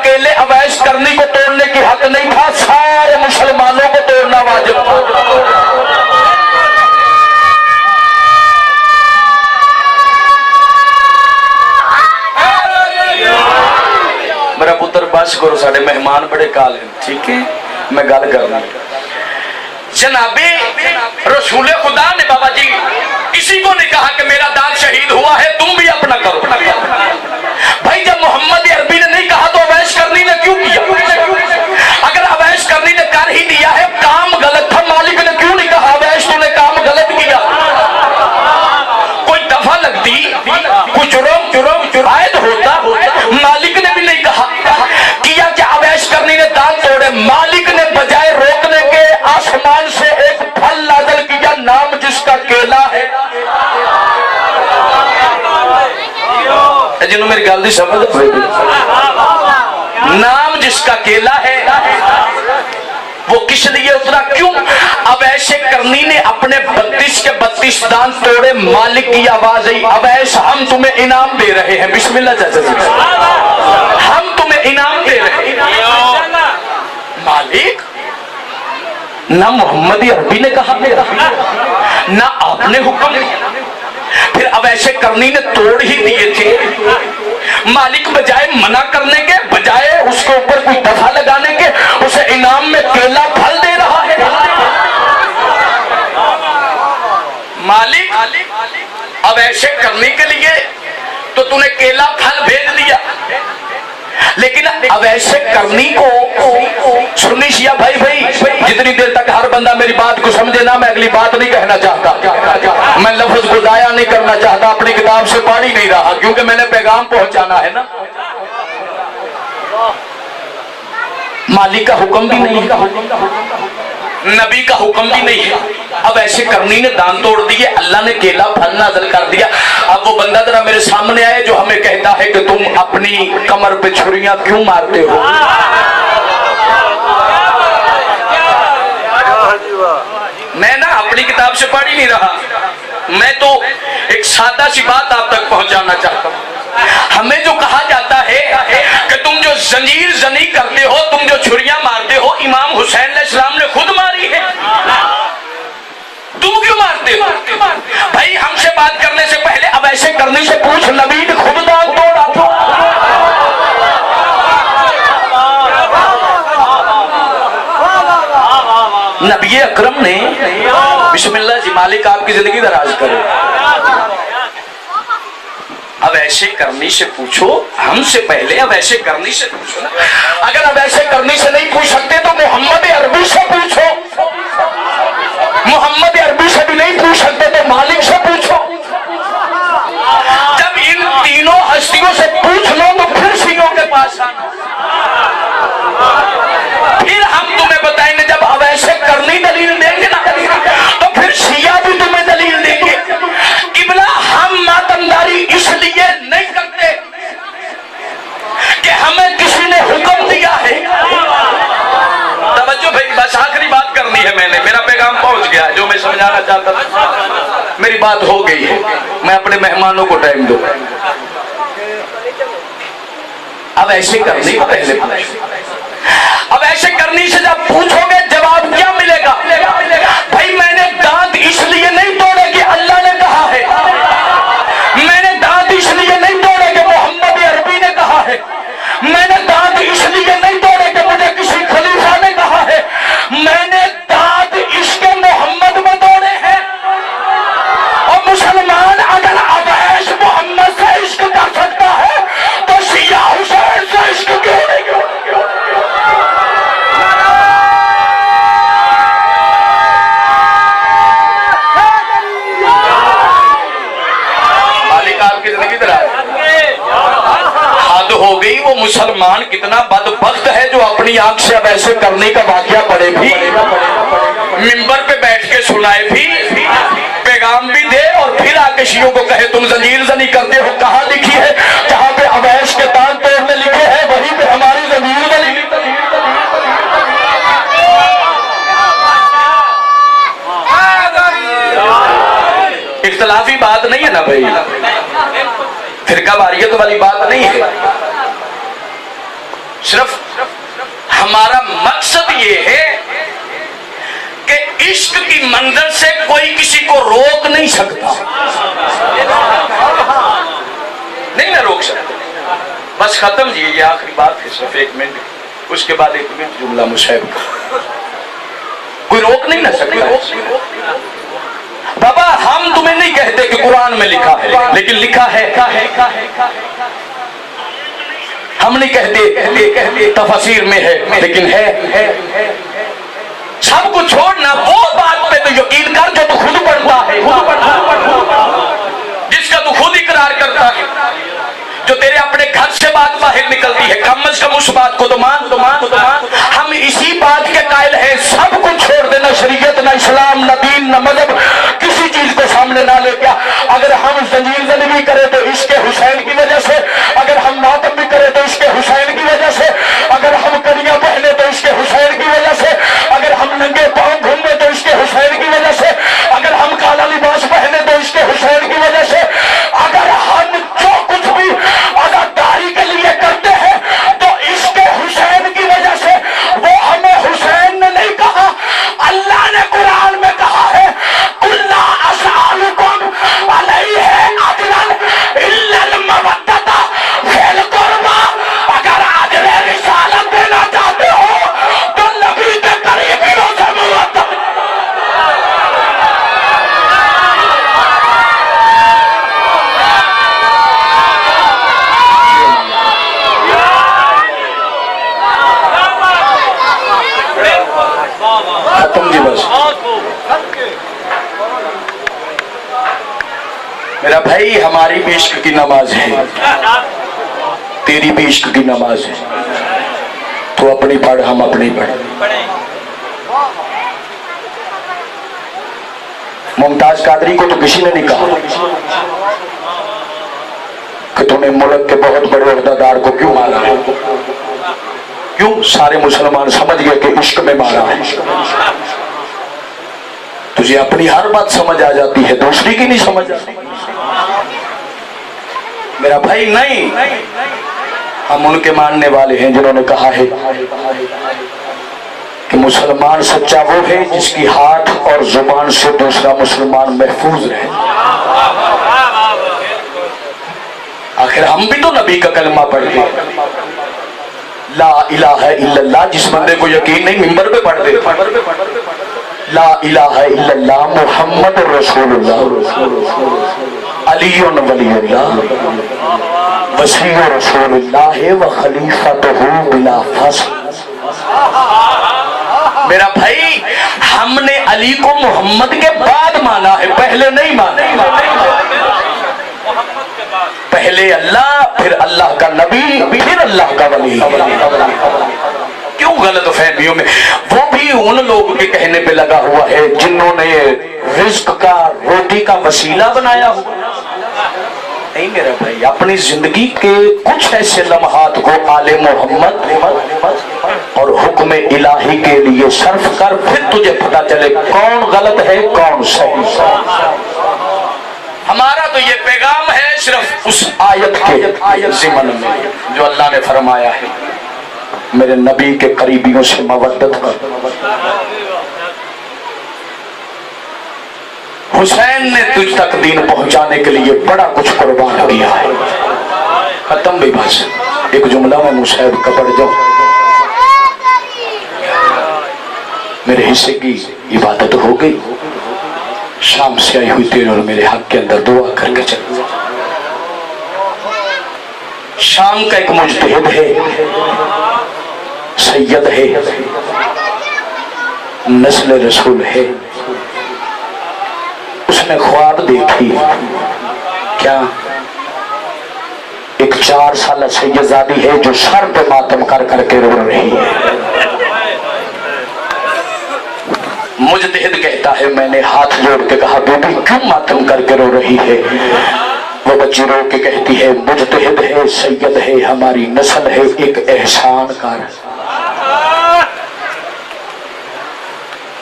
अकेले अवैश करनी को तोड़ने की हक नहीं था, सारे मुसलमानों को तोड़ना वाजिब था। मेरा पुत्र बस करो, साढ़े मेहमान बड़े काल हैं, ठीक है, मैं गल करना। जनाबे रसूले खुदा ने बाबा जी किसी को नहीं कहा कि मेरा दाद शहीद हुआ है, तुम भी अपना करो। भाई जब मोहम्मद अरबी ने नहीं कहा तो अवैश करनी ने क्यों किया? अगर अवैश करनी ने कर ही दिया है, काम गलत था, मालिक ने क्यों नहीं कहा अवैश तूने काम गलत किया? कोई दफा लगती, कोई जुर्म आयद होता, मालिक ने भी नहीं कहा किया कि अवैश करनी ने दांत तोड़े। मालिक ने बजाय रोकने के आसमान से एक फल नाज़िल किया, नाम जिसका केला है। जिन्होंने मेरी गल दी समझ, नाम जिसका केला है वो किस लिए उतरा, क्यों? अवैश करनी ने अपने 32 के 32 दांत तोड़े, मालिक की आवाज आई, अवैश हम तुम्हें इनाम दे रहे हैं। बिस्मिल्लाह चाचा जी, हम तुम्हें इनाम दे रहे हैं। मालिक ना मोहम्मद अरबी ने कहा ना आपने हुक्म दिया, फिर अवैश करनी ने तोड़ ही दिए थे। मालिक बजाय मना करने के, बजाय उसके ऊपर कोई दफा लगाने के, उसे इनाम में केला फल दे रहा है। मालिक अवैश करने के लिए तो तूने केला फल भेज दिया, लेकिन अवैश करनी को सुनी शिया भाई, जितनी देर तक हर बंदा मेरी बात को समझे ना, मैं अगली बात नहीं कहना चाहता, मैं लफ्ज को दाया नहीं करना चाहता, अपनी किताब से पढ़ ही नहीं रहा, क्योंकि मैंने पैगाम पहुंचाना है ना। मालिक का हुक्म भी नहीं है, नबी का हुक्म भी नहीं है, अब ऐसे करनी ने दान तोड़ दिए, अल्लाह ने केला फल नाज़िल कर दिया। अब वो बंदा जरा मेरे सामने आए जो हमें कहता है कि तुम अपनी कमर पे छुरियां क्यों मारते हो? मैं ना अपनी किताब से पढ़ ही नहीं रहा, मैं तो एक सादा सी बात आप तक पहुंचाना चाहता हूं। हमें जो कहा जाता है कि तुम जो जंजीर जनी करते हो, तुम जो छुरियां मारते हो, इमाम हुसैन अलैहिस्सलाम ने खुद मारी है, तुम क्यों मारते हो? भाई हमसे बात करने से पहले अब ऐसे करने से पूछ, नबी ने खुद दांत तोड़ा था। नबी अकरम ने, बिस्मिल्लाह जी, मालिक आपकी जिंदगी दराज करे। अब ऐसे करनी से पूछो, हमसे पहले अब ऐसे करनी से पूछो ना। अगर अब ऐसे करनी से नहीं पूछ सकते तो मोहम्मद अरबी से पूछो, मोहम्मद अरबी से भी नहीं पूछ सकते तो मालिक से पूछो। जब इन तीनों हस्तियों से पूछ लो तो फिर सियों के पास आना, फिर हम तुम्हें बताएंगे। जब अब ऐसे करनी दलील देंगे ना तो फिर शिया भी तुम्हें दलील देंगे। किबला हम मातमदारी इसलिए नहीं करते कि हमें किसी ने हुक्म दिया है। तवज्जो भाई, बस आखिरी बात करनी है मैंने, मेरा पैगाम पहुंच गया, जो मैं समझाना चाहता था मेरी बात हो गई है। मैं अपने मेहमानों को टाइम दूं। अब ऐसे करनी को पहले, अब ऐसे करनी से जब पूछोगे जवाब क्या मिलेगा? भाई मैंने दांत इसलिए नहीं तोड़े कि अल्लाह ने कहा है, मैंने दांत इसलिए नहीं तोड़े कि मोहम्मद अरबी ने कहा है, मैंने दांत इसलिए नहीं तोड़े कि मुझे किसी खलीफा ने कहा है, मैंने दांत इसके मोहम्मद में तोड़े हैं। और मुसलमान अगर अवैश मोहम्मद से इश्क कर सकता है तो शिया हुसैन से इश्क क्यों नहीं? हद हो गई। वो मुसलमान कितना बदबख्त है जो अपनी आंख से अब ऐसे करने का वाकया पड़े भी, मिंबर पे बैठ के सुनाए भी, पैगाम भी दे और फिर आके शियों को कहे तुम जंजीर जनी करते हो। कहाँ लिखी है? जहाँ पे अवैश के दान तोड़ने लिखे हैं वहीं पे हमारी जंजीर जनी। इख्तलाफी बात नहीं है ना भाई, फिरका वारियत वाली बात नहीं है। सिर्फ हमारा मकसद ये है कि इश्क की मंजिल से कोई किसी को रोक नहीं सकता, नहीं ना रोक सकता। बस खत्म जी, ये आखिरी बात है, सिर्फ 1 मिनट, उसके बाद 1 मिनट जुमला मुसाहिब का, कोई रोक नहीं ना सकता। बाबा हम तुम्हें नहीं कहते कि कुरान में लिखा है, लेकिन लिखा है। हम नहीं कहते तफसीर में है, लेकिन है। सब कुछ छोड़ना, वो बात पे तो यकीन कर जो तू खुद पढ़ता है, जिसका तू खुद इकरार करता है, जो तेरे अपने घर से बात बाहर निकलती है, कम से कम उस बात को तो मान। हम इसी बात के कायल हैं, सब कुछ छोड़ देना, शरीयत ना इस्लाम ना दीन ना मजहब, किसी चीज को सामने ना ले क्या। अगर हम जंजीर जनी भी करें तो इसके हुसैन की वजह से, अगर हम नातम भी करें तो इसके हुसैन की वजह से, अगर हम कड़ियां पहने तो इसके हुसैन की वजह से, अगर हम नंगे पांव घूमे तो इसके हुसैन की वजह से, अगर हम काला लिबास पहने तो इसके हुसैन की वजह से, अगर हम जो कुछ भी आजादारी के लिए करते हैं तो इसके हुसैन की वजह से। वो हमें हुसैन ने नहीं कहा, अल्लाह ने कुरान में कहा है, कुल्ला असअलुकुम अलैहि अजरन इल्लल मवद्दता फिल कुर्बा। अगर अजर रिसालत देना चाहते हो तो नबी के करीबियों से मुवद्दत। खत्म जी बस। मेरा भाई हमारी भी इश्क की नमाज है, तेरी भी इश्क की नमाज है, तो अपनी पढ़ हम अपनी पढ़। मुमताज कादरी को तो किसी ने नहीं कहा कि तूने मुल्क के बहुत बड़े ओहदेदार को क्यों मारा, क्यों? सारे मुसलमान समझ गए कि इश्क में मारा है। तुझे अपनी हर बात समझ आ जाती है, दूसरी की नहीं समझ आती। मेरा भाई नहीं, हम उनके मानने वाले हैं जिन्होंने कहा है कि मुसलमान सच्चा वो है जिसकी हाथ और जुबान से दूसरा मुसलमान महफूज रहे। आखिर हम भी तो नबी का कलमा पढ़े, ला इलाहा इल्लल्लाह। जिस बंदे को यकीन नहीं मिंबर पे पढ़ दे, ला इलाहा इल्लल्लाह मुहम्मद रसूलुल्लाह अलीयुन वलीयुल्लाह वसीयु रसूलुल्लाह व खलीफतहु बिला फस्ल। मेरा भाई हमने अली को मोहम्मद के बाद माना है, पहले नहीं माना। पहले अल्लाह, फिर अल्लाह का नबी, फिर अल्लाह का वली। क्यों गलत फहमियों में? वो भी उन लोगों के कहने पे लगा हुआ है जिन्होंने रिज्क का, रोटी का वसीला बनाया हुआ। नहीं मेरा भाई, अपनी जिंदगी के कुछ ऐसे लम्हात को आले मोहम्मद और हुक्म इलाही के लिए सर्फ कर, फिर तुझे पता चले कौन गलत है कौन सही। हमारा तो ये पैगाम है सिर्फ उस आयत के ज़िमन में जो अल्लाह ने फरमाया है, मेरे नबी के करीबियों से मवद्दत कर। हुसैन ने तुझ तक दीन पहुंचाने के लिए बड़ा कुछ कुर्बान किया है। खत्म भी बस, एक जुमला में मुसाहिब का पढ़ जाओ। मेरे हिस्से की इबादत हो गई, शाम से आई हुई तेरे और मेरे हक के अंदर दुआ करके चल। शाम का एक मुजतहिद है, सैयद है, नस्ल रसूल है। उसने ख्वाब देखी, क्या? एक 4 साल सैयदादी है जो सर पे मातम कर करके रो रही है। मुजतहिद कहता है, मैंने हाथ जोड़ के कहा, बेबी क्यों मातम करके रो रही है? वो बच्ची रो के कहती है, मुजतहिद है, सैयद है, हमारी नस्ल है, एक एहसान कर।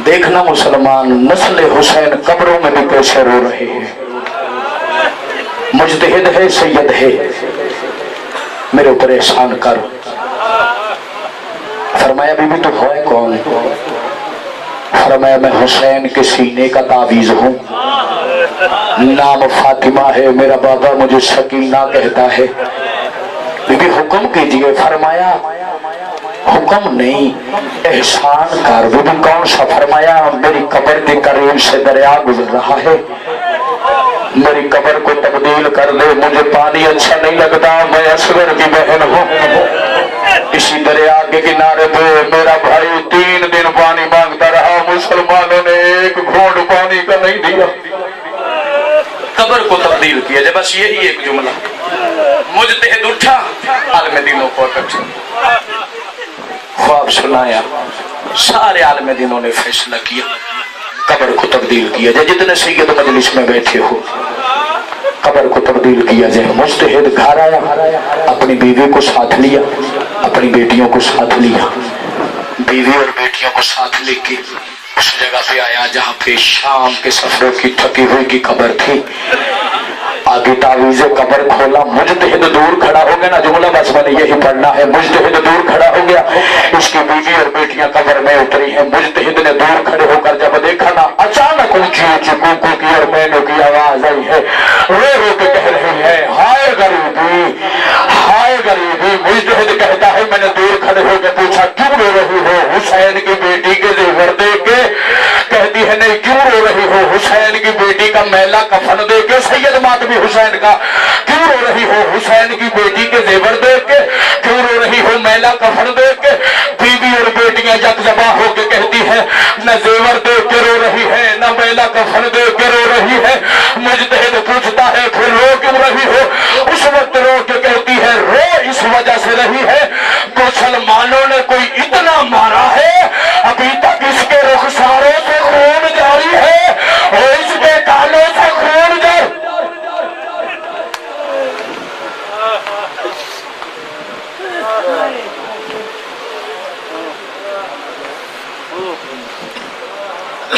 देखना मुसलमान, नस्ल हुसैन कब्रों में भी कैसे रो रहे हैं। मुजतहिद है, सैयद है, मेरे ऊपर एहसान कर। फरमाया बीबी तो है कौन? फरमाया मैं हुसैन के सीने का तावीज हूँ, नाम फातिमा है, मेरा बाबा मुझे शकीना कहता है। बीबी हुक्म कीजिए। फरमाया हुक्म नहीं, एहसान कर। बीबी कौन सा? फरमाया मेरी कब्र के करीब से दरिया गुजर रहा है, मेरी कब्र को तब्दील कर दे, मुझे पानी अच्छा नहीं लगता, मैं असगर की बहन हूँ। इसी दरिया के किनारे पे मेरा भाई 3 दिन पानी मांगता रहा, मुसलमानों ने एक घूंट पानी का नहीं दिया, कब्र को तब्दील किया। जब बस यही एक जुमला मुजतहिद उठा, आलम दीनों को इकट्ठे ख्वाब सुनाया, सारे आलम दीनों ने फैसला किया, कब्र को तब्दील किया जाए। जितने सैयद मजलिस में बैठे हो, कब्र को तब्दील किया जाए। मुजतहिद घर आया, अपनी बीवी को साथ लिया, अपनी बेटियों को साथ लिया, बीवी और बेटियों को साथ लेके उस जगह पे आया जहाँ पे शाम के सफरों की थकी हुई की कब्र थी। आगे तावीज़े कब्र खोला, मुजतहिद दूर खड़ा हो गया ना, जुमला बस मैंने यही पढ़ना है। मुजतहिद दूर खड़ा हो गया, इसकी बीवी और बेटियां कब्र में उतरी हैं। मुजतहिद ने दूर खड़े होकर जब देखा ना, अचानक ऊंची ऊंची कूकू की और मैनों की आवाज आई है, रो रो के कह रहे हैं हाय गरीबी, हाय गरीबी। मुजतहिद कहता है मैंने दूर खड़े होकर पूछा क्यों रो रही हो? हुसैन की बेटी के जेवर देख के। कहती है नहीं क्यों रो रही हो? हुसैन की बेटी का मैला कफन देख के। सैयद मातमी हुसैन का। क्यों रो रही हो? हुसैन की बेटी के जेवर देख के। क्यों रो रही हो? मैला कफन देख के। बीवी और बेटियां जगजबा होकर कहती है न जेवर